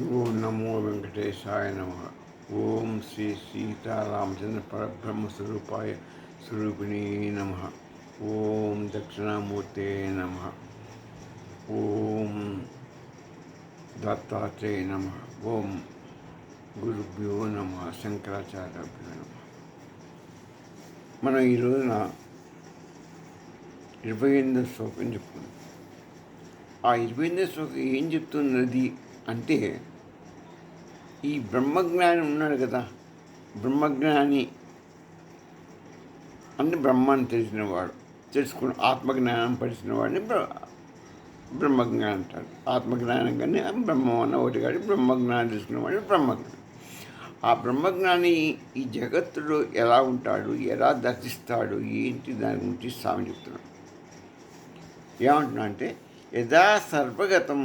ఓం నమో వెంకటేశాయ నమ. ఓం శ్రీ సీతారామచంద్ర పరబ్రహ్మ స్వరూపాయ స్వరూపిణీ నమ. ఓం దక్షిణామూర్తే నమ. ఓం దత్తాత్రేయ నమ. ఓం గురుభ్యో నమ. శంకరాచార్యభ్యో నమ. మనం ఈ రోజున 28వ శ్లోకం చెప్పుకున్నాం. ఆ 28వ శ్లోకం ఏం చెప్తున్నది అంటే, ఈ బ్రహ్మజ్ఞాని ఉన్నాడు కదా, బ్రహ్మజ్ఞాని అంటే బ్రహ్మాన్ని తెలిసినవాడు, ఆత్మజ్ఞానం పరిచిన వాడిని బ్రహ్మజ్ఞానం అంటాడు. ఆత్మజ్ఞానం కానీ బ్రహ్మం అన్న ఒకటి కాదు, బ్రహ్మజ్ఞానం తెలుసుకున్నవాడిని బ్రహ్మజ్ఞాని. ఆ బ్రహ్మజ్ఞాని ఈ జగత్తులో ఎలా ఉంటాడు, ఎలా దర్శిస్తాడు, ఏంటి దాని గురించి స్వామి చెప్తున్నాడు. ఏమంటున్నా అంటే, యదా సర్వగతం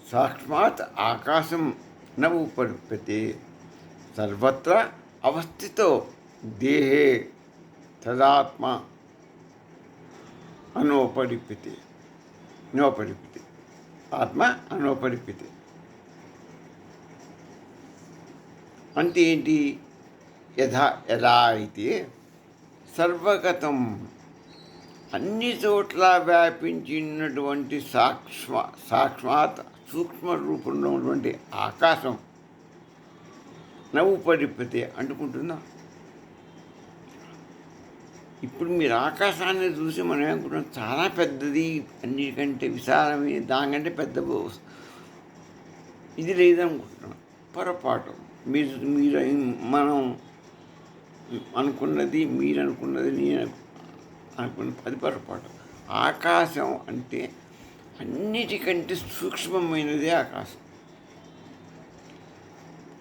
సాక్షాత్ ఆకాశం న ఉపలిప్యతే సర్వత్ర అవస్థితో దేహే తదాత్మ అనోపలిప్యతే. నోపలిప్యతే ఆత్మ అనోపలిప్యతే అంటే ఏంటి? ఎలా అయితే సర్వగతం అన్ని చోట్ల వ్యాపించినటువంటి సాక్షాత్ సూక్ష్మ రూపంలో ఉన్నటువంటి ఆకాశం నవ్వుపడిపోతే అంటుకుంటుందా? ఇప్పుడు మీరు ఆకాశాన్ని చూసి మనం ఏమనుకుంటున్నాం, చాలా పెద్దది, అన్నిటికంటే విశాలమైన, దానికంటే పెద్ద ఇది లేదనుకుంటున్నాం. పొరపాటు. మీరు మనం అనుకున్నది, మీరు అనుకున్నది, నేను అనుకున్న అది పొరపాటు. ఆకాశం అంటే అన్నిటికంటే సూక్ష్మమైనదే ఆకాశం.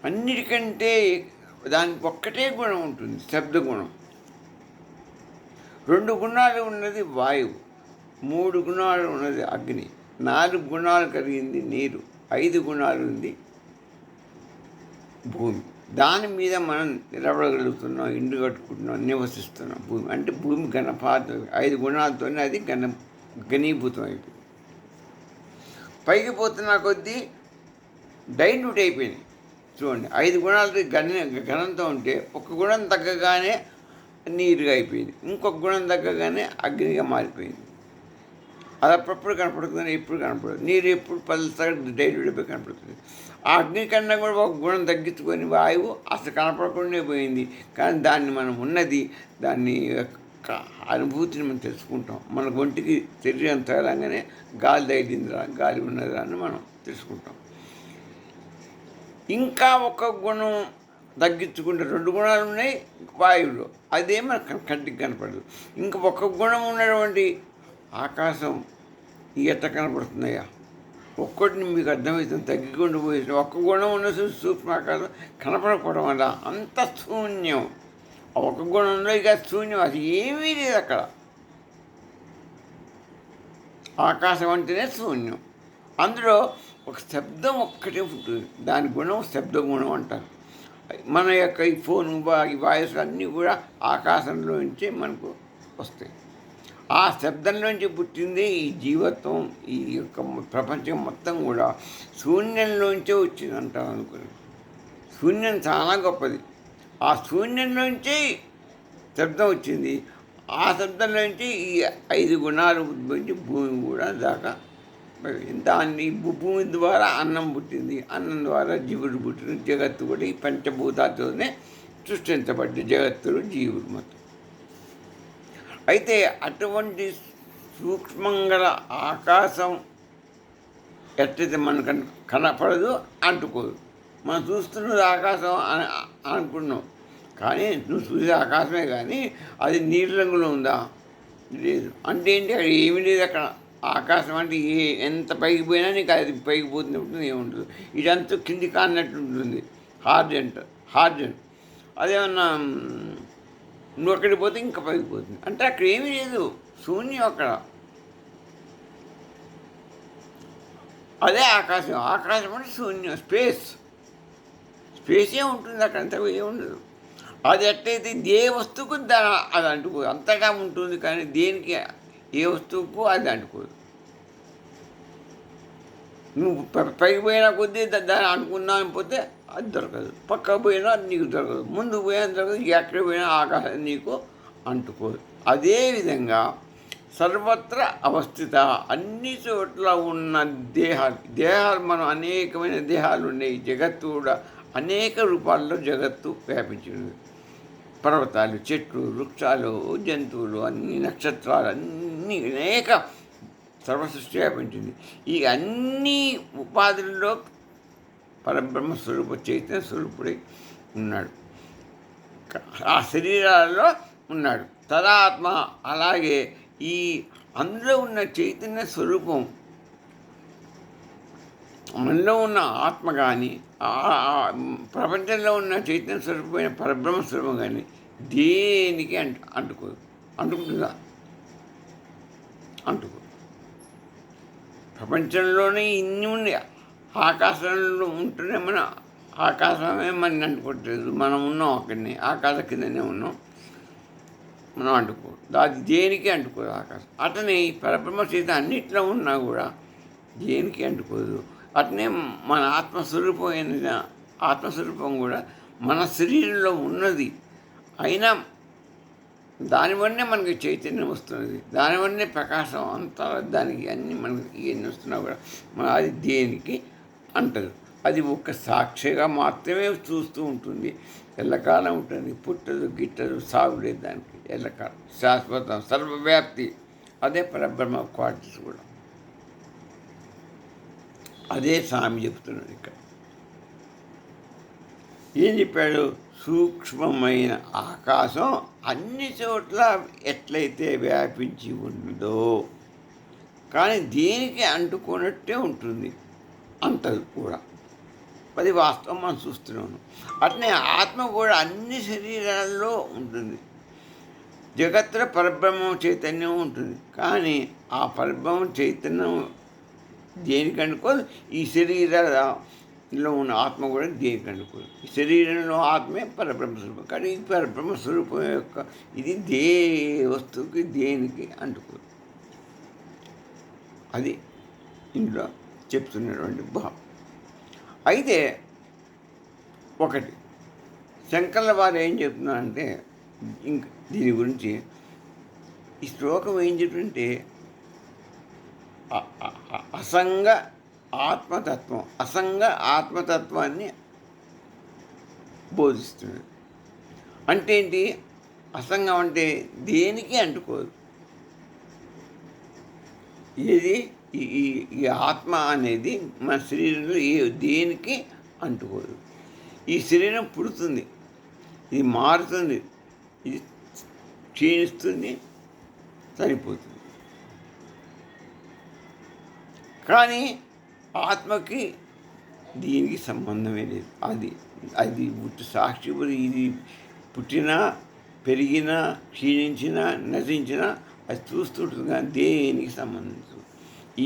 అన్నిటికంటే దానికి ఒక్కటే గుణం ఉంటుంది, శబ్ద గుణం. 2 గుణాలు ఉన్నది వాయువు, 3 గుణాలు ఉన్నది అగ్ని, 4 గుణాలు కలిగింది నీరు, 5 గుణాలు ఉంది భూమి. దాని మీద మనం నిలబడగలుగుతున్నాం, ఇండ్లు కట్టుకుంటున్నాం, నివసిస్తున్నాం. భూమి అంటే భూమి ఘనపాత 5 గుణాలతోనే అది ఘనీభూతం అయిపోయింది. పైకి పోతున్న కొద్దీ డైల్యూట్ అయిపోయింది. చూడండి, 5 గుణాలతో ఘనంతో ఉంటే ఒక గుణం తగ్గగానే నీరుగా అయిపోయింది, ఇంకొక గుణం తగ్గగానే అగ్నిగా మారిపోయింది. అది అప్పుడప్పుడు కనపడుతుంది, ఎప్పుడు కనపడదు. నీరు ఎప్పుడు పలుసగా డైల్యూట్ అయిపోయి కనపడుతుంది. ఆ అగ్ని కన్నా కూడా ఒక గుణం తగ్గించుకొని వాయువు అసలు కనపడకుండా పోయింది. కానీ దాన్ని మనం ఉన్నది, దాన్ని అనుభూతిని మనం తెలుసుకుంటాం. మన ఒంటికి శరీరం తగలంగానే గాలి తగిలిందిరా, గాలి ఉన్నదిరా అని మనం తెలుసుకుంటాం. ఇంకా ఒక గుణం తగ్గించుకుంటే 2 గుణాలు ఉన్నాయి వాయువులో, అదే మనకు కంటికి కనపడదు. ఇంకా ఒక గుణం ఉన్నటువంటి ఆకాశం ఎట్ట కనపడుతున్నాయా? ఒక్కటిని మీకు అర్థమవుతుంది, తగ్గికుండా పోయేసి ఒక్క గుణం ఉన్న సూక్ష్మాకాశం కనపడకపోవడం వల్ల అంత శూన్యం. ఒక గుణంలో ఇక శూన్యం, అది ఏమీ లేదు అక్కడ. ఆకాశం అంటేనే శూన్యం. అందులో ఒక శబ్దం ఒక్కటే ఉంటుంది, దాని గుణం శబ్ద గుణం అంటారు. మన యొక్క ఈ ఫోన్, ఈ వాయిస్ అన్నీ కూడా ఆకాశంలో నుంచే మనకు వస్తాయి. ఆ శబ్దంలోంచి పుట్టింది ఈ జీవత్వం, ఈ యొక్క ప్రపంచం మొత్తం కూడా శూన్యంలోంచే వచ్చింది అంటారు అనుకుని. శూన్యం చాలా గొప్పది. ఆ శూన్యంలోంచి శబ్దం వచ్చింది. ఆ శబ్దంలోంచి ఈ 5 గుణాలు ఉద్భవించి భూమి కూడా దాకా దాన్ని భూమి ద్వారా అన్నం పుట్టింది, అన్నం ద్వారా జీవుడు పుట్టింది. జగత్తు కూడా ఈ పంచభూతాలతోనే సృష్టించబడ్డ జగత్తులు, జీవుడు మొత్తం. అయితే అటువంటి సూక్ష్మంగా ఆకాశం ఎట్లయితే మనకు కనపడదు, అంటుకోదు. మనం చూస్తున్నది ఆకాశం అని అనుకున్నాం, కానీ నువ్వు చూసే ఆకాశమే, కానీ అది నీలి రంగులో ఉందా? లేదు. అంటే ఏంటి? అక్కడ ఏమీ లేదు. అక్కడ ఆకాశం అంటే ఎంత పైకి పోయినా నీకు అది పైకి పోతుంది ఉంటుంది, ఏముంటుంది. ఇదంతా కింది కానట్టు ఉంటుంది. హార్జెంట్ అదేమన్నా నువ్వు అక్కడికి పోతే ఇంకా పైకి పోతుంది. అంటే అక్కడ ఏమీ లేదు, శూన్యం అక్కడ. అదే ఆకాశం. ఆకాశం అంటే శూన్యం, స్పేసే ఉంటుంది అక్కడ, అంత ఏముండదు. అది ఎట్లయితే ఏ వస్తువుకు అది అంటుకోదు, అంతటా ఉంటుంది. కానీ దేనికి, ఏ వస్తువుకు అది అంటుకోదు. నువ్వు పైకి పోయినా కొద్దీ దాన్ని అనుకున్నా పోతే అది దొరకదు, పక్కకు పోయినా నీకు దొరకదు, ముందుకు పోయినా దొరకదు, ఎక్కడ పోయినా ఆకాశం నీకు అంటుకోదు. అదేవిధంగా సర్వత్ర అవస్థిత, అన్ని చోట్ల ఉన్న దేహాలు మనం అనేకమైన దేహాలు ఉన్నాయి. జగత్తు కూడా అనేక రూపాల్లో జగత్తు వ్యాపించింది. పర్వతాలు, చెట్లు, వృక్షాలు, జంతువులు, అన్ని నక్షత్రాలు, అన్ని అనేక సర్వసృష్టి వ్యాపించింది. ఈ అన్ని ఉపాధుల్లో పరబ్రహ్మ స్వరూప చైతన్య స్వరూపుడై ఉన్నాడు, ఆ శరీరాలలో ఉన్నాడు. తదాత్మ, అలాగే ఈ అందులో ఉన్న చైతన్య స్వరూపం, మనలో ఉన్న ఆత్మ కానీ, ప్రపంచంలో ఉన్న చైతన్య స్వరూపమైన పరబ్రహ్మ స్వరూపం కానీ దేనికి అంటుకోదు. అంటుకుంటుందా? అంటుకో. ప్రపంచంలోనే ఇన్ని ఉంది. ఆకాశంలో ఉంటూనే మన ఆకాశమే మన అంటుకోవట్లేదు. మనం ఉన్నాం అక్కడనే, ఆకాశం కిందనే ఉన్నాం, మనం అంటుకో. అది దేనికి అంటుకోదు ఆకాశం. అతని పరబ్రహ్మ చైతన్యం అన్నిట్లో ఉన్నా కూడా దేనికి అంటుకోదు. అట్నే మన ఆత్మస్వరూపమైన ఆత్మస్వరూపం కూడా మన శరీరంలో ఉన్నది. అయినా దానివల్లనే మనకి చైతన్యం వస్తున్నది, దానివల్లనే ప్రకాశం అంతా, దానికి అన్నీ మనకి ఎన్ని వస్తున్నా కూడా మన అది దేనికి అంటదు. అది ఒక సాక్షిగా మాత్రమే చూస్తూ ఉంటుంది, ఎల్లకాలం ఉంటుంది, పుట్టదు గిట్టదు, సాగులేదు దానికి, ఎల్లకాలం శాశ్వతం, సర్వవ్యాప్తి. అదే పరబ్రహ్మ క్వాలిటీస్ కూడా. అదే స్వామి చెప్తున్నాడు ఇక్కడ. ఏం చెప్పాడు? సూక్ష్మమైన ఆకాశం అన్ని చోట్ల ఎట్లయితే వ్యాపించి ఉందో కానీ దేనికి అంటుకున్నట్టే ఉంటుంది, అంటది కూడా. అది వాస్తవం, మనం చూస్తున్నాను. అట్నే ఆత్మ కూడా అన్ని శరీరాల్లో ఉంటుంది. జగత్తులో పరబ్రహ్మ చైతన్యం ఉంటుంది, కానీ ఆ పరబ్రహ్మ చైతన్యం దేనికి అంటుకోదు. ఈ శరీరంలో ఉన్న ఆత్మ కూడా దేనికి అంటుకోదు. ఈ శరీరంలో ఆత్మే పరబ్రహ్మ స్వరూపం, కానీ ఈ పరబ్రహ్మ స్వరూపం యొక్క ఇది వస్తువుకి దేనికి అంటుకోదు. అది ఇందులో చెప్తున్నటువంటి భావం. అయితే ఒకటి శంకర్ల వారు ఏం చెప్తున్నారంటే, ఇంక దీని గురించి ఈ శ్లోకం ఏం చెప్తుంటే, అసంగ ఆత్మతత్వం, అసంగ ఆత్మతత్వాన్ని బోధిస్తుంది. అంటే ఏంటి? అసంగం అంటే దేనికి అంటుకోదు. ఏది? ఈ ఆత్మ అనేది మన శరీరంలో దేనికి అంటుకోదు. ఈ శరీరం పుడుతుంది, ఇది మారుతుంది, ఇది క్షీణిస్తుంది, చనిపోతుంది. కానీ ఆత్మకి దీనికి సంబంధమే లేదు. అది సాక్షి. ఇది పుట్టినా, పెరిగినా, క్షీణించినా, నశించినా అది చూస్తుంటుంది, కానీ దేనికి సంబంధించదు.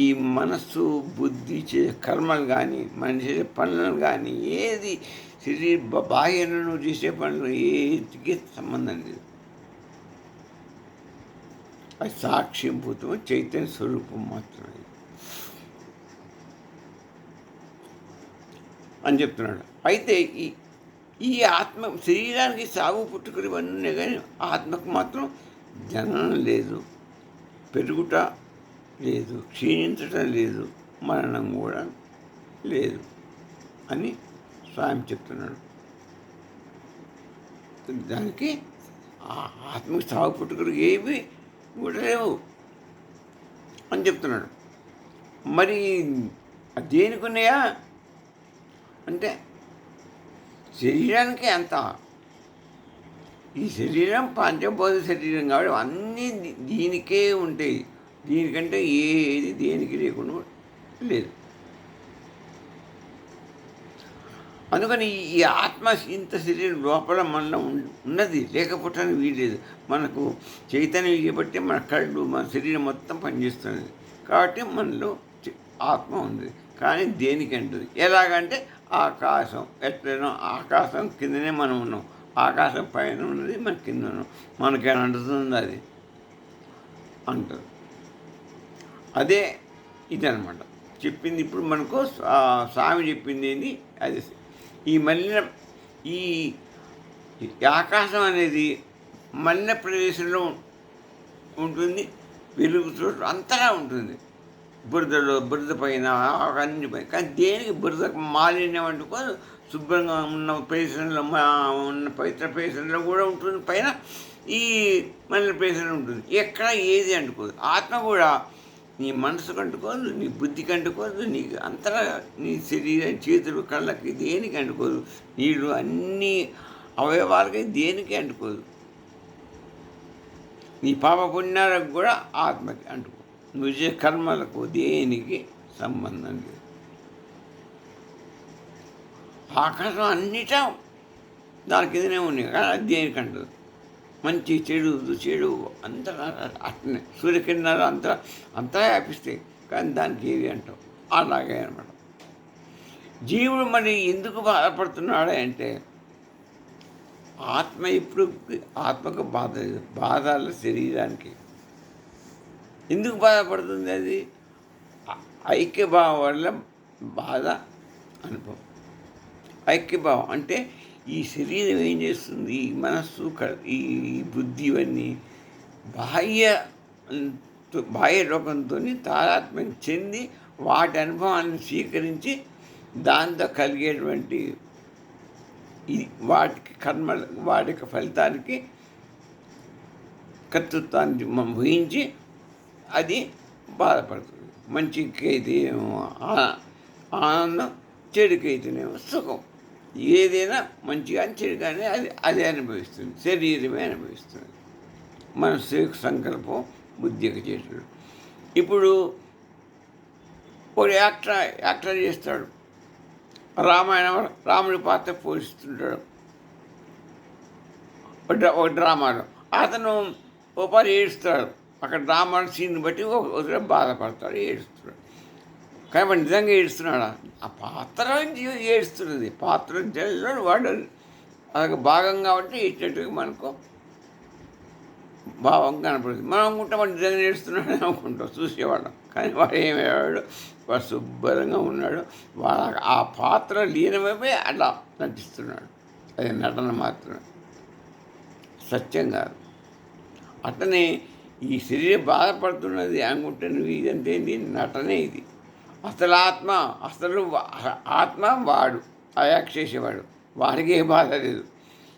ఈ మనస్సు, బుద్ధి చేసే కర్మలు కానీ, మనిషి చేసే పనులను కానీ, ఏది శరీర బాహ్యంలో చేసే పనులు ఏదికి సంబంధం లేదు. అది సాక్షిభూతం, చైతన్య స్వరూపం మాత్రమే అని చెప్తున్నాడు. అయితే ఈ ఆత్మ శరీరానికి సాగు పుట్టుకలు ఇవన్నీ ఉన్నాయి, కానీ ఆత్మకు మాత్రం జననం లేదు, పెరుగుట లేదు, క్షీణించడం లేదు, మరణం కూడా లేదు అని స్వామి చెప్తున్నాడు. దానికి ఆత్మకు సాగు పుట్టుకలు ఏవి కూడా లేవు అని చెప్తున్నాడు. మరి దేనికి ఉన్నాయా అంటే శరీరానికి అంత. ఈ శరీరం పంచభూత శరీరం కాబట్టి అన్నీ దీనికే ఉంటాయి, దీనికంటే ఏది దేనికి లేకుండా లేదు. అందుకని ఈ ఆత్మ ఇంత శరీరం లోపల మనలో ఉన్నది, లేకపోవటానికి వీలేదు. మనకు చైతన్యం ఇవ్వబట్టి మన కళ్ళు, మన శరీరం మొత్తం పనిచేస్తున్నది, కాబట్టి మనలో ఆత్మ ఉంది. కానీ దేనికి అంటుంది? ఎలాగంటే ఆకాశం ఎట్లనో, ఆకాశం కిందనే మనం ఉన్నాం, ఆకాశం పైన ఉన్నది మన కింద ఉన్నాం, మనకేమైనా అంటుతుంది అది అంటారు. అదే ఇది అనమాట. చెప్పింది ఇప్పుడు మనకు స్వామి చెప్పింది ఏంది అది. ఈ మలిన ఈ ఆకాశం అనేది మలిన ప్రదేశంలో ఉంటుంది, వెలుగు చోటు అంతటా ఉంటుంది. బురద పైన అన్ని పైన, కానీ దేనికి బురద మాలిన్యం అంటుకోదు. శుభ్రంగా ఉన్న ప్రదేశంలో ఉన్న పవిత్ర ప్రదేశంలో కూడా ఉంటుంది, పైన ఈ మలిన ప్రదేశంలో ఉంటుంది. ఎక్కడ ఏది అంటుకోదు. ఆత్మ కూడా నీ మనసుకు అంటుకోదు, నీ బుద్ధికి అంటుకోదు, నీకు అంతటా నీ శరీరం, చేతులు, కళ్ళకి దేనికి అంటుకోదు. నీళ్ళు అన్ని అవయవాలకి దేనికి అంటుకోదు. నీ పాప పుణ్యాలకు కూడా ఆత్మకి అంటుకో. నువ్వు చేసే కర్మలకు దేనికి సంబంధం లేదు. ఆకాశం అన్నిటా దానికి ఏదైనా ఉన్నాయి, కానీ అది దేనికంటదు. మంచి చెడు అంతా అట్నే సూర్యకిరణాలు అంతా వ్యాపిస్తాయి, కానీ దానికి ఏది అంటావు. అలాగే అనమాట. జీవుడు మరి ఎందుకు బాధపడుతున్నాడు అంటే, ఆత్మ ఇప్పుడు ఆత్మకు బాధ లేదు, బాధల శరీరానికి. ఎందుకు బాధపడుతుంది? అది ఐక్యభావం వల్ల బాధ అనుభవం. ఐక్యభావం అంటే ఈ శరీరం ఏం చేస్తుంది, ఈ మనస్సు, ఈ బుద్ధి, ఇవన్నీ బాహ్య లోకంతో తాదాత్మ్యం చెంది వాటి అనుభవాన్ని స్వీకరించి దాంతో కలిగేటువంటి వాటికి వాటికి ఫలితానికి కర్తృత్వాన్ని వహించి అది బాధపడుతుంది. మంచికైతేనేమో ఆనందం, చెడుకైతేనేమో సుఖం. ఏదైనా మంచి కానీ చెడు కానీ అది అనుభవిస్తుంది, శరీరమే అనుభవిస్తుంది. మనసు యొక్క సంకల్పం, బుద్ధి యొక్క చేతుడు. ఇప్పుడు ఒక యాక్టర్ చేస్తాడు, రాముడి పాత్ర పోషిస్తుంటాడు ఒక డ్రామాలో. అతను ఒకసారి ఏడుస్తాడు, అక్కడ డ్రామా సీన్ బట్టి ఒకసారి బాధపడతాడు, ఏడుస్తున్నాడు. కానీ వాడు నిజంగా ఏడుస్తున్నాడా? ఆ పాత్ర ఏడుస్తున్నది, పాత్ర జల్లో వాడు అదొక భాగం కాబట్టి ఇచ్చినట్టుగా మనకు భావం కనపడుతుంది. మనం అనుకుంటాం వాడు నిజంగా ఏడుస్తున్నాడు అనుకుంటాం చూసేవాళ్ళం, కానీ వాడు ఏమయ్యాడు, వాడు శుభ్రంగా ఉన్నాడు. వాడు ఆ పాత్ర లీనమైపోయి అట్లా నటిస్తున్నాడు. అది నటన మాత్రమే, సత్యం కాదు. అట్లనే ఈ శరీరం బాధపడుతున్నది అనుకుంటే నువ్వు ఇదంటే ఏంటి, నటనే ఇది. అసలు ఆత్మ వాడు అయాక్ట్ చేసేవాడు, వాడికి ఏ బాధ లేదు.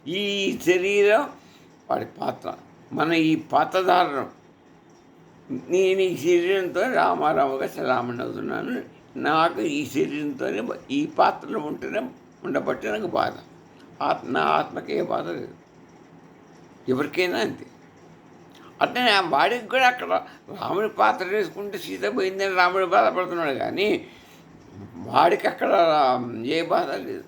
ఈ శరీరం వాడి పాత్ర, మన ఈ పాత్రధారణం. నేను ఈ శరీరంతో రామారావుగా చలామణి అవుతున్నాను, నాకు ఈ శరీరంతోనే ఈ పాత్రలో ఉండబట్టి నాకు బాధ. నా ఆత్మకి ఏ బాధ లేదు, ఎవరికైనా అంతే. అట్లనే ఆ వాడికి కూడా అక్కడ రాముడి పాత్ర వేసుకుంటే సీత పోయిందని రాముడు బాధపడుతున్నాడు, కానీ వాడికి అక్కడ ఏ బాధ లేదు.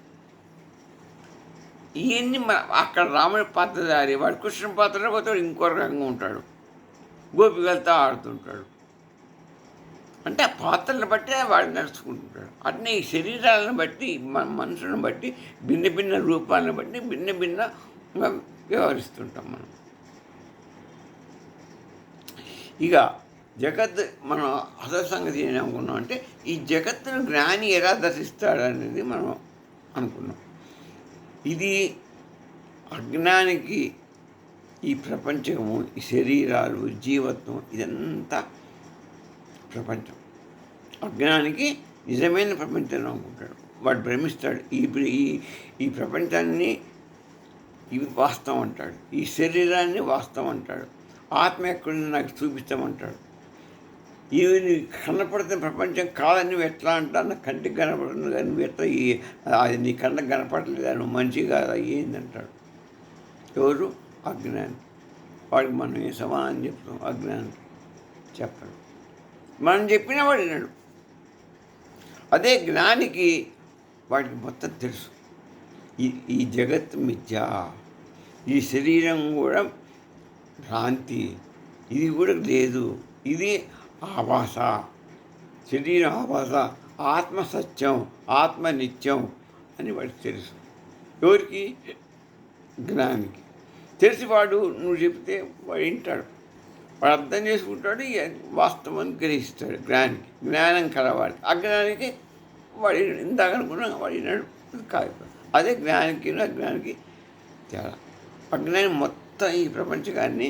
ఇవన్నీ అక్కడ రాముడి పాత్రధారి, వాడు కృష్ణుని పాత్రలో పోతే ఇంకో రకంగా ఉంటాడు, గోపికలతో ఆడుతుంటాడు. అంటే ఆ పాత్రలను బట్టి వాడు నడుచుకుంటుంటాడు. అట్నే ఈ శరీరాలను బట్టి, మన మనుషులను బట్టి, భిన్న భిన్న రూపాలను బట్టి భిన్నంగా వ్యవహరిస్తుంటాం మనం. ఇక జగత్, మనం అసలు సంగతి ఏమనుకున్నాం అంటే, ఈ జగత్తును జ్ఞాని ఎలా దర్శిస్తాడనేది మనం అనుకున్నాం. ఇది అజ్ఞానికి ఈ ప్రపంచము, ఈ శరీరాలు, జీవత్వం, ఇదంతా ప్రపంచం. అజ్ఞానికి నిజమైన ప్రపంచం అనుకుంటాడు, వాడు భ్రమిస్తాడు. ఈ ప్రపంచాన్ని ఇవి వాస్తవం అంటాడు, ఈ శరీరాన్ని వాస్తవం అంటాడు, ఆత్మ ఎక్కడుంది నాకు చూపిస్తామంటాడు. ఇవి కనపడుతున్న ప్రపంచం కాదని నువ్వు ఎట్లా అంటావు, నా కంటికి కనపడుతుంది కానీ నువ్వు ఎట్లా అది నీ కళ్ళకి కనపడలేదు, నువ్వు మంచి కాదా ఏందంటాడు. ఎవరు? అజ్ఞాని. వాడికి మనం ఏ సమాధానం చెప్తాం? అజ్ఞానికి చెప్పడు, మనం చెప్పినా వాడు వినడు. అదే జ్ఞానికి వాడికి మొత్తం తెలుసు, ఈ జగత్ మిథ్యా, ఈ శరీరం కూడా భ్రాంతి, ఇది కూడా లేదు, ఇది ఆభాస, శరీరం ఆభాస, ఆత్మ సత్యం, ఆత్మ నిత్యం అని వాడికి తెలుసు. ఎవరికి? జ్ఞానికి. తెలిసి వాడు నువ్వు చెప్తే వాడు వింటాడు, వాడు అర్థం చేసుకుంటాడు, వాస్తవం గ్రహిస్తాడు. జ్ఞానం కలవాడికి. అజ్ఞానికి వాడి ఇందాక అనుకున్నా వాడినాడు కాదు. అదే జ్ఞానికి అజ్ఞానికి తేడా. అజ్ఞాని మొత్తం ఈ ప్రపంచకాన్ని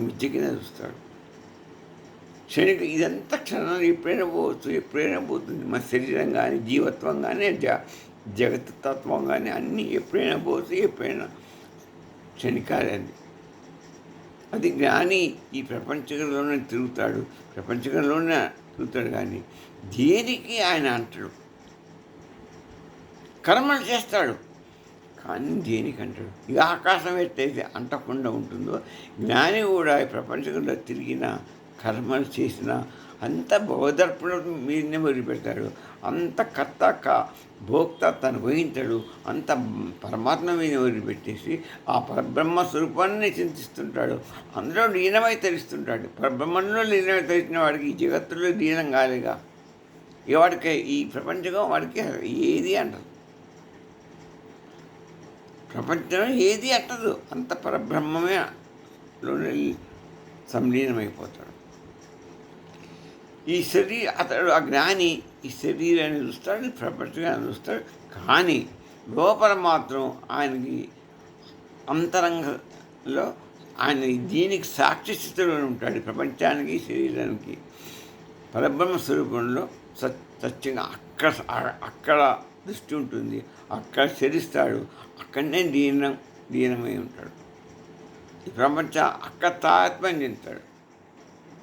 మిథ్య కింద చూస్తాడు. క్షణిక ఇదంతా క్షణాలు ఎప్పుడైనా పోవచ్చు, ఎప్పుడైనా పోతుంది. మన శరీరం కానీ, జీవత్వం కానీ, జగత్తత్వం కానీ అన్నీ ఎప్పుడైనా పోవచ్చు, ఎప్పుడైనా క్షణికాలే. అది జ్ఞాని ఈ ప్రపంచంలోనే తిరుగుతాడు, ప్రపంచంలోనే తిరుగుతాడు. కానీ దేనికి ఆయన అంటాడు, కర్మలు చేస్తాడు కానీ దేనికి అంటాడు. ఇక ఆకాశం ఎట్టయితే అంటకుండా ఉంటుందో, జ్ఞాని కూడా ఈ ప్రపంచంలో తిరిగిన కర్మలు చేసిన అంత భవదర్పణ మీదనే వదిలిపెడతాడు. అంత కర్త భోక్త తను వహించాడు. అంత పరమాత్మ మీద వదిలిపెట్టేసి ఆ పరబ్రహ్మ స్వరూపాన్ని చింతిస్తుంటాడు. అందులో లీనమై తెలుస్తుంటాడు. పరబ్రహ్మంలో లీనమై తెలిసిన వాడికి ఈ జగత్తులో లీనం కాలేగా. ఇక వాడికి ఈ ప్రపంచంగా వాడికి ఏది అంటదు, ప్రపంచం ఏది అంటదు. అంత పరబ్రహ్మమే లోనే సంలీనమైపోతాడు. ఈ అతడు ఆ జ్ఞాని ఈ శరీరాన్ని చూస్తాడు, ప్రపంచాన్ని చూస్తాడు. కానీ లోపల మాత్రం ఆయనకి అంతరంగంలో ఆయన దీనికి సాక్షి స్థితిలో ఉంటాడు. ప్రపంచానికి, శరీరానికి పరబ్రహ్మ స్వరూపంలో సత్యంగా అక్కడ దృష్టి ఉంటుంది. అక్కడ చరిస్తాడు. అక్కడనే లీనమై ఉంటాడు. ఈ అక్కడ తాత్మ్యం చెందుతాడు.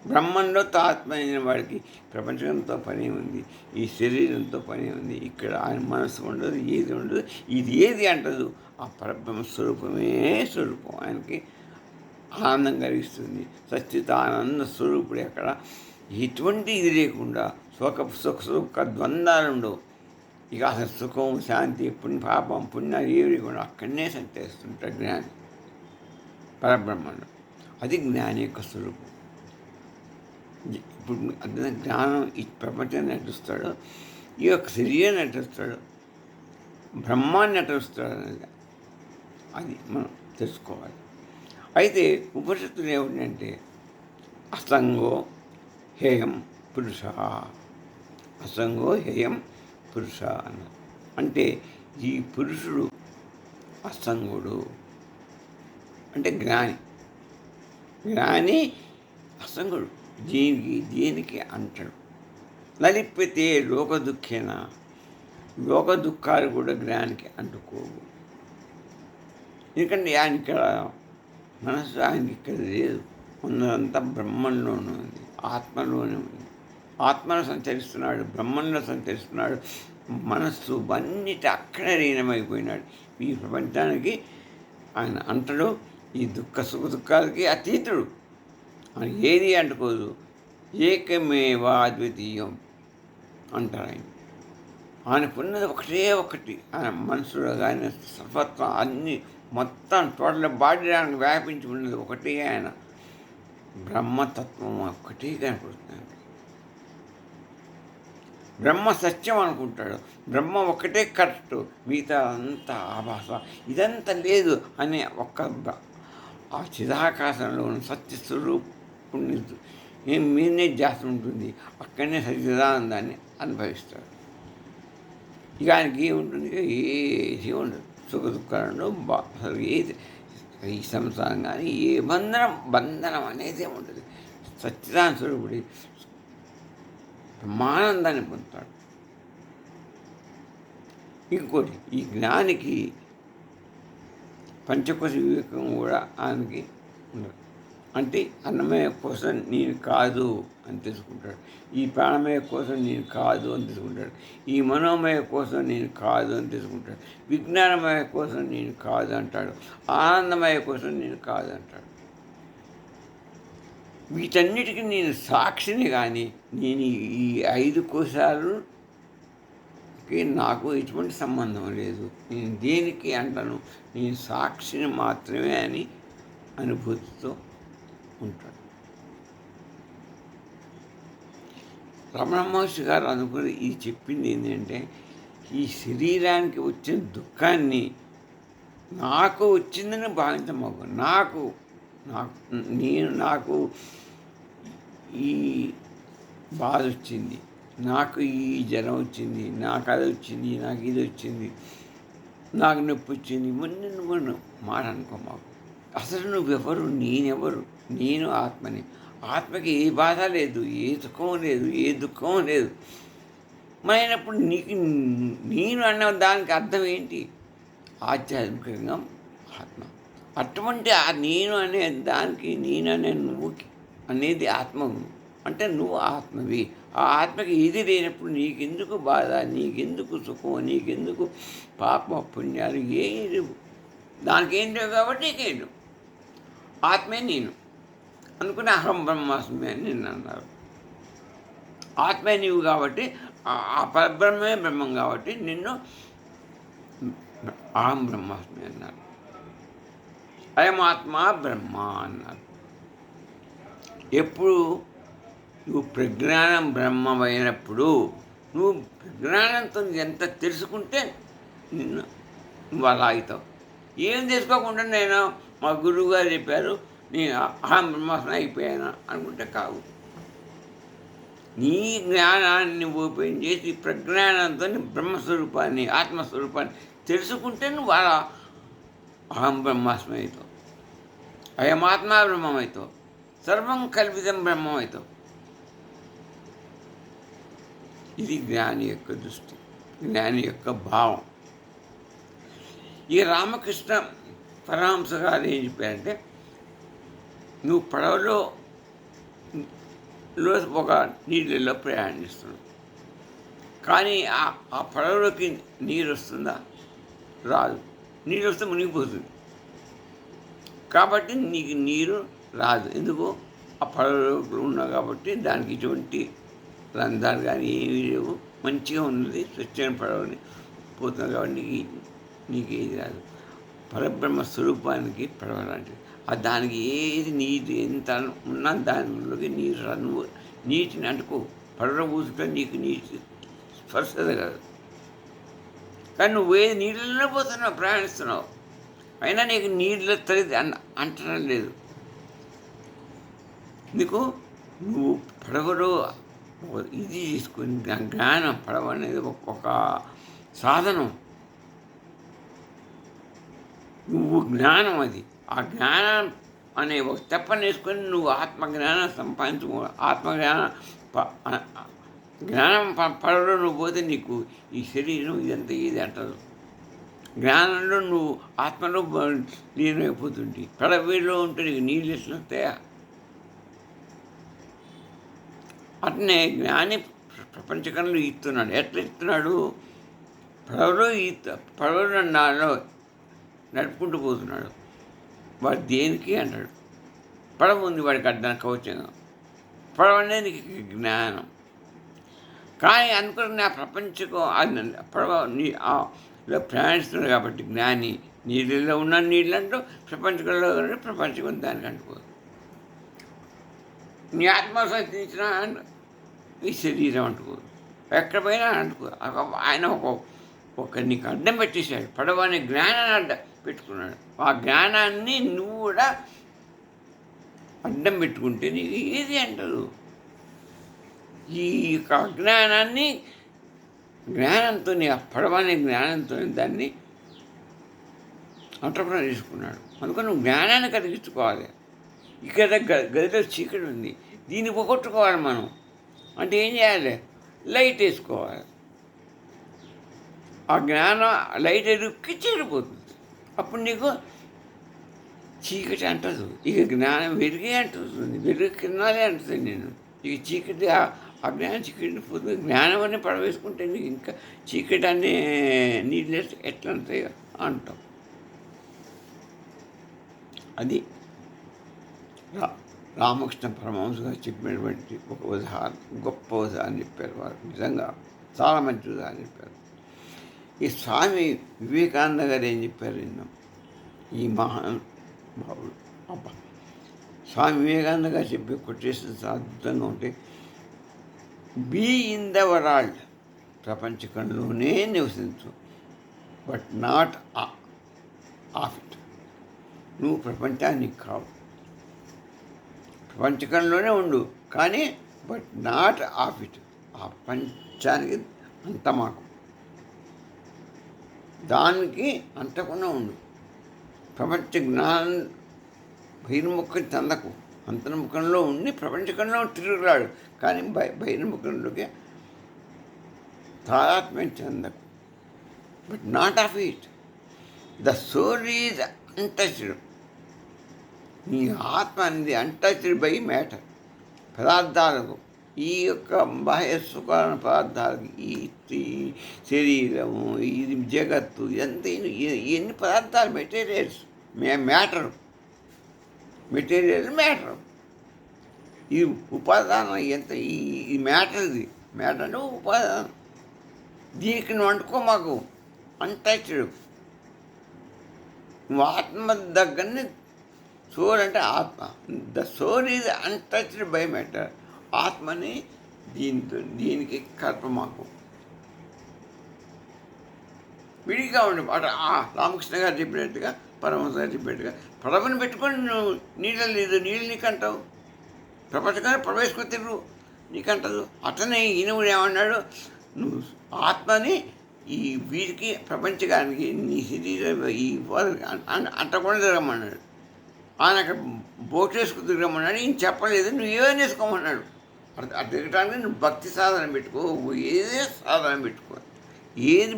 బ్రహ్మంలో తాత్మైన వాడికి ప్రపంచంతో పని ఉంది, ఈ శరీరంతో పని ఉంది. ఇక్కడ ఆయన మనసు ఉండదు, ఏది ఉండదు. ఇది ఏది అంటదు. ఆ పరబ్రహ్మ స్వరూపమే స్వరూపం. ఆయనకి ఆనందం కలిగిస్తుంది. సచ్చిదానంద స్వరూపుడు. అక్కడ ఎటువంటి ఇది లేకుండా సుఖ ద్వంద్వాలు ఉండవు. ఇక అసలు సుఖం, శాంతి, పాపం, పుణ్యాలు ఏవి కూడా అక్కడనే సంతరిస్తుంటాడు జ్ఞాని పరబ్రహ్మంలో. అది జ్ఞాని యొక్క స్వరూపం. ఇప్పుడు అర్థం జ్ఞానం ఈ ప్రపంచాన్ని నటిస్తాడు, ఈ యొక్క శరీరాన్ని నటిస్తాడు, బ్రహ్మాన్ని నటిస్తాడు అనేది అది మనం తెలుసుకోవాలి. అయితే ఉపనిషత్తులు ఏమిటంటే అసంగో హేయం పురుష, అసంగో హేయం పురుష అన్నారు. అంటే ఈ పురుషుడు అసంగుడు అంటే జ్ఞాని అసంగుడు. దీనికి అంటాడు. నలిపితే లోక దుఃఖేన, లోక దుఃఖాలు కూడా జ్ఞానికి అంటుకోవు. ఎందుకంటే ఆయన ఇక్కడ మనసు ఆయనకి ఇక్కడ లేదు, ఉన్నదంతా బ్రహ్మంలోనే ఉంది, ఆత్మలోనే ఉంది. ఆత్మను సంచరిస్తున్నాడు, బ్రహ్మంలో సంచరిస్తున్నాడు. మనస్సు అన్నిటి అక్కడే లీనమైపోయినాడు. ఈ ప్రపంచానికి ఆయన అంటడు. ఈ సుఖ దుఃఖాలకి అతీతుడు. ఆయన ఏది అంటుకోదు. ఏకమేవా అద్వితీయం అంటారు ఆయన. ఆయనకున్నది ఒకటే ఒకటి. ఆయన మనసులో ఆయన సర్వత్వం అన్ని మొత్తం టోటల్ బాడీ ఆయనకు వ్యాపించి ఉన్నది ఒకటే. ఆయన బ్రహ్మతత్వం ఒక్కటే కనపడుతుంది. బ్రహ్మ సత్యం అనుకుంటాడు. బ్రహ్మ ఒక్కటే కరెక్ట్, మిగతా అంతా ఆభాస, ఇదంతా లేదు అనే ఒక్క ఆ చిదాకాశంలో ఉన్న సత్యస్వరూపుణ్ణి మీదనే జాస్తి ఉంటుంది. అక్కడనే సచిదానందాన్ని అనుభవిస్తాడు. ఇక ఆయనకి ఏముంటుంది? ఏది ఉండదు. సుఖ దుఃఖాలను అసలు ఏది ఈ సంసారం కానీ ఏ బంధనం అనేది ఉంటుంది. సత్యదాన స్వరూపుడి బ్రహ్మానందాన్ని పొందుతాడు. ఇంకోటి, ఈ జ్ఞానికి పంచకోశ వివేకం కూడా ఆయనకి ఉండదు. అంటే అన్నమయ కోసం నేను కాదు అని తెలుసుకుంటాడు. ఈ ప్రాణమయ కోసం నేను కాదు అని తెలుసుకుంటాడు. ఈ మనోమయ కోసం నేను కాదు అని తెలుసుకుంటాడు. విజ్ఞానమయ కోసం నేను కాదు అంటాడు. ఆనందమయ కోసం నేను కాదు అంటాడు. వీటన్నిటికీ నేను సాక్షిని. కానీ నేను ఈ 5 కోశాలకి నాకు ఎటువంటి సంబంధం లేదు. నేను దేనికి అంటాను, నేను సాక్షిని మాత్రమే అని అనుభూతితో ఉంటాడు. రమణ మహర్షి గారు అనుకుని ఇది చెప్పింది ఏంటంటే, ఈ శరీరానికి వచ్చిన దుఃఖాన్ని నాకు వచ్చిందని భావించమాకు. నాకు నాకు నాకు ఈ బాధ వచ్చింది, నాకు ఈ జ్వరం వచ్చింది, నాకు అది వచ్చింది, నాకు ఇది వచ్చింది, నాకు నొప్పి వచ్చింది, మొన్న మాట అనుకో మాకు. అసలు నువ్వెవరు, నేనెవరు? నేను ఆత్మని. ఆత్మకి ఏ బాధ లేదు, ఏ సుఖం లేదు, ఏ దుఃఖం లేదు. అయినప్పుడు నీకు నేను అన్న దానికి అర్థం ఏంటి? ఆధ్యాత్మికంగా ఆత్మ. అటువంటి ఆ నేను అనే దానికి, నేను అనే నువ్వుకి అనేది ఆత్మ. అంటే నువ్వు ఆత్మవి. ఆ ఆత్మకి ఇది లేనప్పుడు నీకెందుకు బాధ, నీకెందుకు సుఖం, నీకెందుకు పాప పుణ్యాలు ఏమి లేవు. దానికి ఏం లేవు కాబట్టి నీకేం లేవు. ఆత్మే నేను అనుకుని అహం బ్రహ్మాస్మి అని నిన్ను అన్నారు. ఆత్మే నీవు కాబట్టి, ఆ పరబ్రహ్మే బ్రహ్మం కాబట్టి నిన్ను అహం బ్రహ్మాస్మి అన్నారు. అయమాత్మ బ్రహ్మ అన్నారు. ఎప్పుడు నువ్వు ప్రజ్ఞానం బ్రహ్మమైనప్పుడు, నువ్వు ప్రజ్ఞానంతో ఎంత తెలుసుకుంటే నువ్వు అలా అవుతావు. ఏం తెలుసుకోకుండా నేను మా గురువు గారు చెప్పారు నేను అహం బ్రహ్మాస్మి అయిపోయాను అనుకుంటే కావు. నీ జ్ఞానాన్ని ఓపెన్ చేసి ప్రజ్ఞానంతో బ్రహ్మస్వరూపాన్ని, ఆత్మస్వరూపాన్ని తెలుసుకుంటే నువ్వు అలా అహం బ్రహ్మాస్మి అవుతావు. అయమాత్మా బ్రహ్మమవుతావు. సర్వం కల్పితం బ్రహ్మమవుతావు. ఇది జ్ఞాని యొక్క దృష్టి, జ్ఞాని యొక్క భావం. ఈ రామకృష్ణ పరమహంస గారు ఏం చెప్పారంటే, నువ్వు పడవలో ఒక నీళ్ళలో ప్రయాణిస్తున్నావు, కానీ ఆ పడవలోకి నీరు వస్తుందా? రాదు. నీరు వస్తే మునిగిపోతుంది. కాబట్టి నీకు నీరు రాదు. ఎందుకు? ఆ పడవలో ఉన్నావు కాబట్టి దానికి ఎటువంటి రంధ్రాలు కానీ ఏమీ లేవు, మంచిగా ఉన్నది, స్వచ్ఛమైన పడవని పోతుంది కాబట్టి నీకు ఏది రాదు. పరబ్రహ్మ స్వరూపానికి పడవ లాంటిది. దానికి ఏది నీరు ఎంత ఉన్నా దానిలోకి నీరు రాదు. నువ్వు నీటిని అంటుకో, పడవ పూసుకుంటే నీకు నీటి స్పర్శత కాదు. కానీ నువ్వు ఏది నీళ్ళలో పోతున్నావు, ప్రయాణిస్తున్నావు, అయినా నీకు నీళ్ళ తల్లి అంటడం లేదు. నీకు నువ్వు పడవలో ఇది తీసుకుని జ్ఞానం, పడవ అనేది ఒక సాధనం. నువ్వు జ్ఞానం అది. ఆ జ్ఞానం అనే ఒక తెప్పని వేసుకొని నువ్వు ఆత్మజ్ఞానం సంపాదించుకో. ఆత్మజ్ఞానం జ్ఞానం పడవలో నువ్వు పోతే నీకు ఈ శరీరం ఇదంతా ఇది అంటారు. జ్ఞానంలో నువ్వు ఆత్మలో లీనమైపోతుంది. పడవలో ఉంటే నీకు నీళ్ళు ఎట్లా వస్తాయా? అట్నే జ్ఞాని ప్రపంచకంలో ఇస్తున్నాడు. ఎట్లా ఇస్తున్నాడు? పడవలో నాలో నడుపుకుంటూ పోతున్నాడు. వాడు దేనికి అంటాడు? పడవ ఉంది వాడికి అడ్డానికి కవచంగా. పడవ అనేది జ్ఞానం. కానీ అనుకున్న ఆ ప్రపంచకం పడవ ఇలా ప్రయాణిస్తున్నాడు కాబట్టి జ్ఞాని నీళ్ళలో ఉన్న నీళ్ళు అంటూ ప్రపంచంలో ప్రపంచం దానికి అంటుకోదు. నీ ఆత్మ సంధించిన ఈ శరీరం అంటుకోదు. ఎక్కడ పోయినా అంటుకో. ఆయన ఒక నీకు అడ్డం పెట్టేశాడు. పడవ అనే జ్ఞానాన్ని అడ్డం పెట్టుకున్నాడు. ఆ జ్ఞానాన్ని నువ్వు కూడా అడ్డం పెట్టుకుంటే నీకు ఏది అంటారు? ఈ యొక్క అజ్ఞానాన్ని జ్ఞానంతో, ఆ పడవ అనే జ్ఞానంతో దాన్ని అంటర్ప్రైజ్ చేసుకున్నాడు. అందుకని నువ్వు జ్ఞానాన్ని కలిగించుకోవాలి. ఇక్కడ గదిలో చీకటి ఉంది, దీన్ని పోగొట్టుకోవాలి మనం. అంటే ఏం చేయాలి? లైట్ వేసుకోవాలి. ఆ జ్ఞానం లైట్ ఎదుక్కి చీరిపోతుంది. అప్పుడు నీకు చీకటి అంటదు. ఇక జ్ఞానం వెలిగే అంటుంది. వెలుగు కిందాలే అంటుంది. నేను ఇక చీకటి అజ్ఞానం చీకటి పోతుంది. జ్ఞానం అని పడవేసుకుంటే నీకు ఇంకా చీకటి అనే నీళ్ళు ఎట్లా అంటాయో అంటాం. అది రామకృష్ణ పరమహంస గారు చెప్పినటువంటి ఒక ఉదాహరణ, గొప్ప ఉదాహరణ చెప్పారు వారు. నిజంగా చాలా మంచి ఉదాహరణ చెప్పారు. ఈ స్వామి వివేకానంద గారు ఏం చెప్పారు నిన్న? ఈ మహానుభావుడు అబ్బా, స్వామి వివేకానంద గారు చెప్పే కొటేషన్స్ అద్భుతంగా ఉంటే, బీ ఇన్ ద వరల్డ్, ప్రపంచకంలోనే నివసించు, బట్ నాట్ ఆఫ్ ఇట్. నువ్వు ప్రపంచానికి కావు, ప్రపంచకంలోనే ఉండు, కానీ బట్ నాట్ ఆఫ్ ఇట్. ఆ ప్రపంచానికి అంత మాకు దానికి అంటకుండా ఉండు. ప్రపంచ జ్ఞానం బహిర్ముఖం చెందకు. అంతర్ముఖంలో ఉండి ప్రపంచకంలో తిరుగులాడు, కానీ బహిర్ముఖంలోకి తాదాత్మ్యం చెందకు. But not of it. The soul is untouched. నీ ఆత్మ అనేది అన్టచ్డ్ బై మ్యాటర్. పదార్థాలకు, ఈ యొక్క బాహ్య సుఖాల పదార్థాలకి, ఈ శరీరము, ఇది జగత్తు, ఎంత ఎన్ని పదార్థాలు మెటీరియల్స్, మ్యాటరు, మెటీరియల్ మ్యాటర్. ఈ ఉపాదానం ఎంత, ఈ మ్యాటర్ది, మ్యాటర్ అంటే ఉపాదానం. దీనికి నువ్వు అంటుకో మాకు, అన్టచ్డ్. నువ్వు ఆత్మ దగ్గరని, సోల్ అంటే ఆత్మ. The soul is untouched by matter. ఆత్మని దీనికి కల్పమాకు. విడిగా ఉండి అటు రామకృష్ణ గారు చెప్పినట్టుగా, పరమహంస గారు చెప్పినట్టుగా పడవని పెట్టుకొని నువ్వు నీళ్ళు లేదు, నీళ్ళు నీకంటావు. ప్రపంచంగా ప్రవేశకు తిరుగు, నీకంటదు. అతనే ఈయనవుడు ఏమన్నాడు, నువ్వు ఆత్మని ఈ వీరికి ప్రపంచకానికి నీ శరీరం ఈ అంటకుండా తిరగమన్నాడు. ఆయన అక్కడ బోట్ వేసుకు తిరగమన్నాడు. ఈయన చెప్పలేదు, నువ్వు ఏమైనా వేసుకోమన్నాడు. అది తిరగటానికి నువ్వు భక్తి సాధన పెట్టుకో, ఏదే సాధన పెట్టుకో. ఏది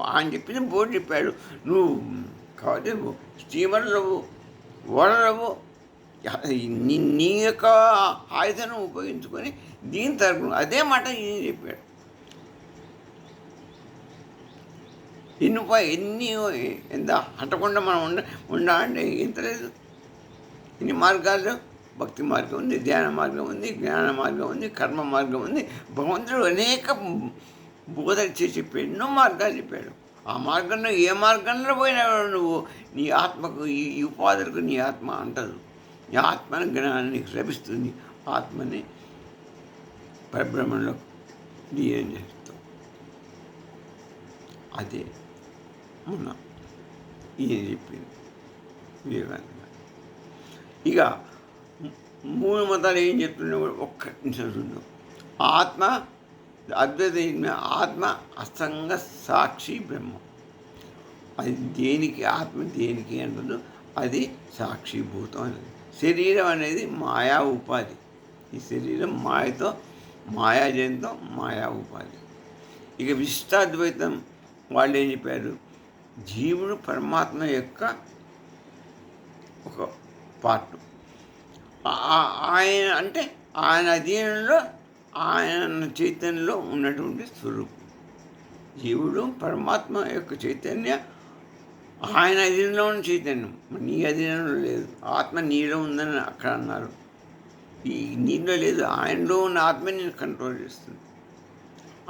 ఆయన చెప్పింది బోర్డు చెప్పాడు. నువ్వు కాబట్టి స్టీమర్లు, ఓడలవు, నీ యొక్క ఆయుధాన్ని ఉపయోగించుకొని దీని తరపున అదే మాట ఈయన చెప్పాడు. ఎన్ని ఎంత అంటకుండా మనం ఉండాలంటే ఎంత లేదు. ఇన్ని మార్గాలు, భక్తి మార్గం ఉంది, ధ్యాన మార్గం ఉంది, జ్ఞాన మార్గం ఉంది, కర్మ మార్గం ఉంది. భగవంతుడు అనేక బోధలు చేసి చెప్పాడు, ఎన్నో మార్గాలు చెప్పాడు. ఆ మార్గంలో ఏ మార్గంలో పోయినా నువ్వు నీ ఆత్మకు, ఈ ఉపాధులకు నీ ఆత్మ అంటదు. నీ ఆత్మని జ్ఞానాన్ని నీకు లభిస్తుంది. ఆత్మని పరబ్రహ్మంలో లీనం చేస్తావు. అదే మొన్న ఈయన చెప్పింది వివేకానంద. ఇక మూడు మతాలు ఏం చెప్తున్నావు, ఒక్క నిమిషం చూద్దాం. ఆత్మ అద్వైత ఆత్మ అసంగ సాక్షి బ్రహ్మ. అది దేనికి, ఆత్మ దేనికి అంటదు, అది సాక్షిభూతం అనేది. శరీరం అనేది మాయా ఉపాధి. ఈ శరీరం మాయతో, మాయాజయంతో మాయా ఉపాధి. ఇక విశిష్టాద్వైతం వాళ్ళు ఏం చెప్పారు, జీవుడు పరమాత్మ యొక్క ఒక పార్ట్. ఆయన అంటే ఆయన అధీనంలో, ఆయన చైతన్యంలో ఉన్నటువంటి స్వరూపం. జీవుడు పరమాత్మ యొక్క చైతన్య ఆయన అధీనంలో ఉన్న చైతన్యం, నీ అధీనంలో లేదు. ఆత్మ నీలో ఉందని అక్కడ అన్నారు. ఈ నీలో లేదు, ఆయనలో ఉన్న ఆత్మ నేను కంట్రోల్ చేస్తుంది.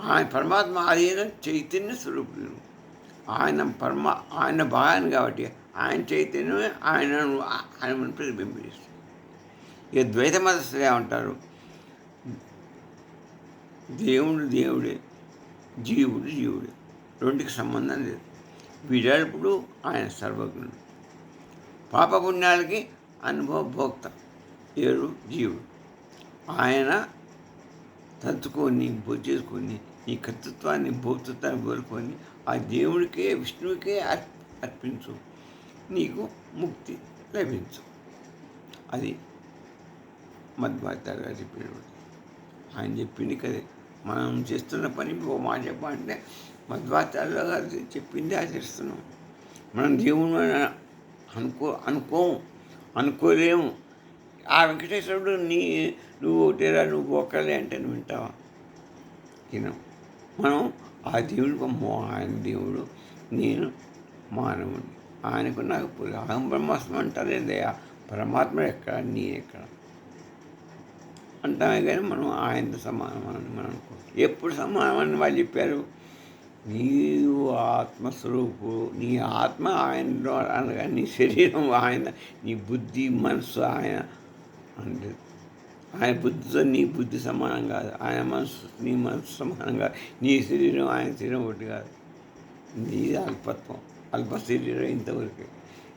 ఆయన పరమాత్మ అధీనం చైతన్య స్వరూపుడు. ఆయన భాగాన్ని కాబట్టి ఆయన చైతన్యమే ఆయన ప్రతిబింబిస్తుంది. ఇక ద్వైత మతస్థులు ఏమంటారు, దేవుడు దేవుడే, జీవుడు జీవుడే, రెండుకి సంబంధం లేదు. విరల్పుడు, ఆయన సర్వజ్ఞుడు. పాపపుణ్యాలకి అనుభవభోక్త ఏడు జీవుడు. ఆయన తలుచుకొని చేసుకొని నీ కర్తృత్వాన్ని, భోక్తృత్వాన్ని కోరుకొని ఆ దేవుడికే, విష్ణువుకే అర్పించు, నీకు ముక్తి లభించు. అది మధ్వాచార్య గారు చెప్పినప్పుడు ఆయన చెప్పింది కదే. మనం చేస్తున్న పని ఓ మాట చెప్పాలంటే మధ్వాచార్య గారు చెప్పింది ఆచరిస్తున్నాం. మనం దేవుడు అనుకోలేము. ఆ వెంకటేశ్వరుడు నువ్వు ఒకటేరా, నువ్వు ఒక్కలే అంటే నువ్వు వింటావా? వినం. మనం ఆ దేవుడు, ఆయన దేవుడు, నేను మానవుడిని, ఆయనకు నాకు అహం బ్రహ్మాస్త్రం అంటారేదయ్యా, పరమాత్మ ఎక్కడ, నేనెక్కడ అంటామే. కానీ మనం ఆయనతో సమానం అని మనం అనుకో. ఎప్పుడు సమానమని వాళ్ళు చెప్పారు, నీవు ఆత్మస్వరూపు, నీ ఆత్మ ఆయనలో అనగా నీ శరీరం ఆయన, నీ బుద్ధి మనసు ఆయన అంటే. ఆయన బుద్ధితో నీ బుద్ధి సమానం కాదు, ఆయన మనసు నీ మనసు సమానం కాదు, నీ శరీరం ఆయన శరీరం ఒకటి కాదు. నీది అల్పత్వం, అల్ప శరీరం ఇంతవరకే.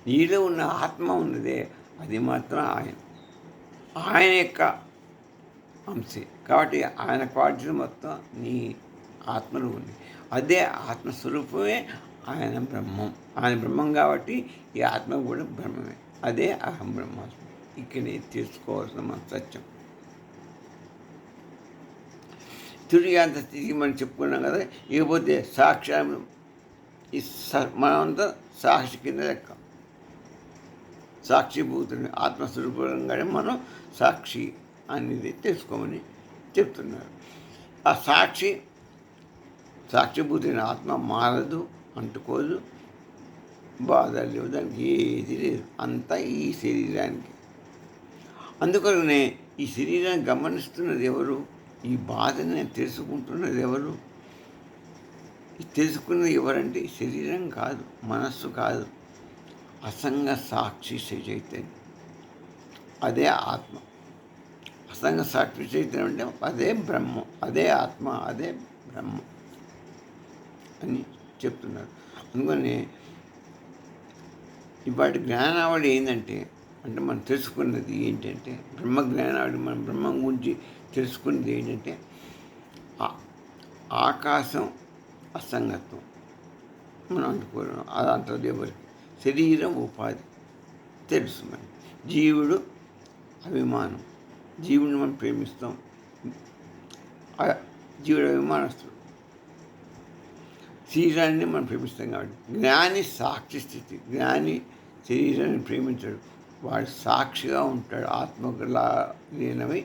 నీలో ఉన్న ఆత్మ ఉన్నదే, అది మాత్రం ఆయన. ఆయన యొక్క అంశే. కాబట్టి ఆయన క్వాలిటీస్ మొత్తం నీ ఆత్మలో ఉంది. అదే ఆత్మస్వరూపమే ఆయన బ్రహ్మం. ఆయన బ్రహ్మం కాబట్టి ఈ ఆత్మ కూడా బ్రహ్మమే. అదే అహం బ్రహ్మాస్మి. ఇక్కడే తెలుసుకోవాల్సిన మన సత్యం. తురియాంత స్థితికి మనం చెప్పుకున్నాం కదా. ఇకపోతే సాక్ష్యం ఈ మనమంతా సాక్షి కింద లెక్క. సాక్షిభూతుని ఆత్మస్వరూపంగానే మనం సాక్షి అనేది తెలుసుకోమని చెప్తున్నారు. ఆ సాక్షిభూతుని ఆత్మ మారదు, అంటుకోదు, బాధ లేవు, దానికి ఏది లేదు. అంతా ఈ శరీరానికి. అందుకనే ఈ శరీరాన్ని గమనిస్తున్నది ఎవరు? ఈ బాధని తెలుసుకుంటున్నది ఎవరు? తెలుసుకున్నది ఎవరంటే శరీరం కాదు, మనస్సు కాదు, అసంగ సాక్షి చైతన్యం. అదే ఆత్మ. అసంగ సాక్షి చైతన్యం అంటే అదే బ్రహ్మం, అదే ఆత్మ, అదే బ్రహ్మం అని చెప్తున్నారు. అందుకని ఇవాటి జ్ఞానావళి ఏంటంటే, అంటే మనం తెలుసుకున్నది ఏంటంటే, బ్రహ్మ జ్ఞానావళి మనం బ్రహ్మం గురించి తెలుసుకున్నది ఏంటంటే, ఆకాశం అసంగత్వం మనం అనుకోవడం, అది అంతది ఎవరికి? శరీరం ఉపాధి తెలుసు. మనం జీవుడు అభిమానం, జీవుడిని మనం ప్రేమిస్తాం, జీవుడు అభిమానస్తుడు, శరీరాన్ని మనం ప్రేమిస్తాం. కాబట్టి జ్ఞాని సాక్షి స్థితి. జ్ఞాని శరీరాన్ని ప్రేమించాడు, వాడు సాక్షిగా ఉంటాడు. ఆత్మకులా లీనమై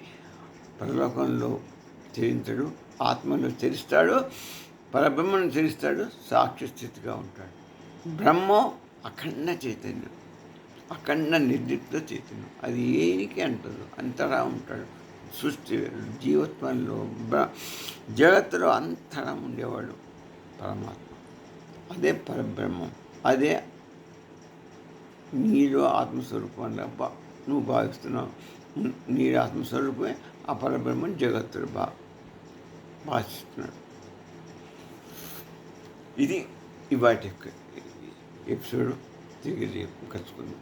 పరలోకంలో చరించడు, ఆత్మలో చరిస్తాడు, పరబ్రహ్మను చరిస్తాడు, సాక్షి స్థితిగా ఉంటాడు. బ్రహ్మం అఖండ చైతన్యం, అఖండ నిర్లిప్త చైతన్యం. అది ఏనికి అంటదు, అంతటా ఉంటాడు. సృష్టి జీవత్వంలో జగత్తులో అంతటా ఉండేవాడు పరమాత్మ. అదే పరబ్రహ్మం. అదే నీలో ఆత్మస్వరూపంగా నువ్వు భావిస్తున్నావు. నీ ఆత్మస్వరూపమే ఆ పరబ్రహ్మం జగత్తుడు భాషిస్తున్నాడు. ఇది ఇవాటి యొక్క ఎపిసోడ్. తిరిగి రేపు కలుసుకుందాం.